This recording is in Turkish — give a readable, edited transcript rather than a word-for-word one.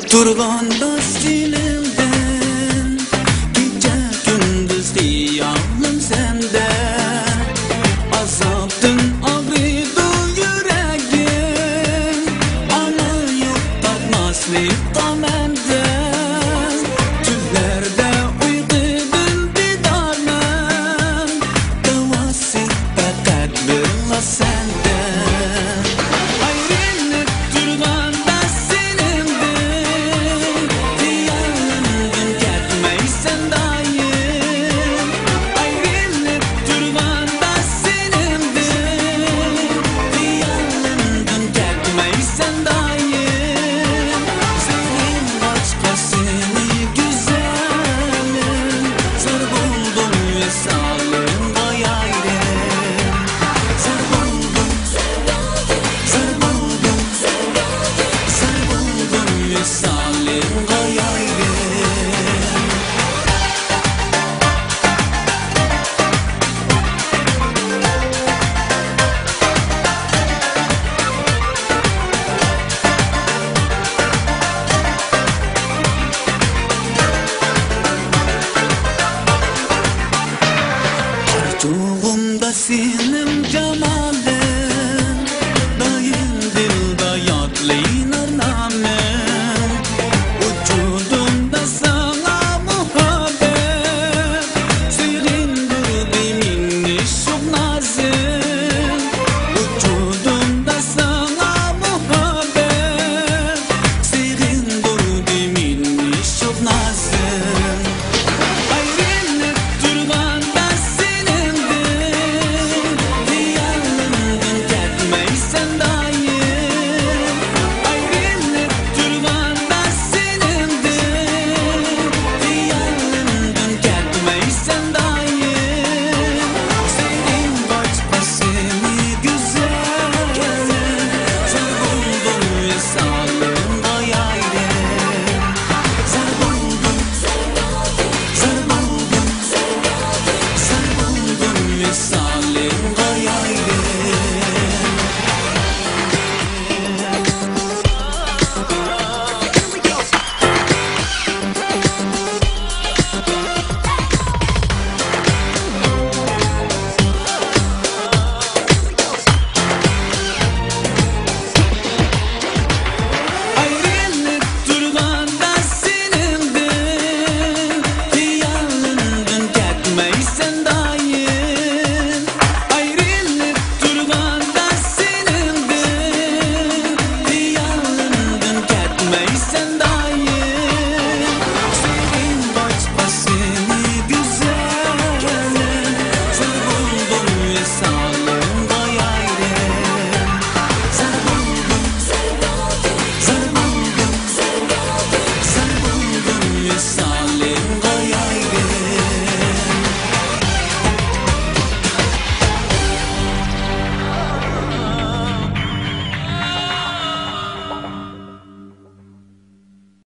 Turganda silimden gece gündüz hiyalim sende azaptın ağrıdı yüreğim ana yok tartmaslıkta menden tüllerde uyudun didarmen davası fakat birla sende ayrılık turganda silimden hiyalimden ketmeysen dayım ayrılık turganda silimden hiyalimden ketmeysen dayım senin başkasını güzelim zar buldum vesalım gayrım zar buldum zar buldum zar buldum vesalım gayrım Tuğumda senin cemalin dayın dilda yadlayınır namen vücudumda sana muhabbet serindirdi minni şok nazın vücudumda sana muhabbet serindirdi minni şok nazın ayrılık turganda silimden hiyalimden ketmeysen dayım ayrılık turganda silimden hiyalimden ketmeysen dayım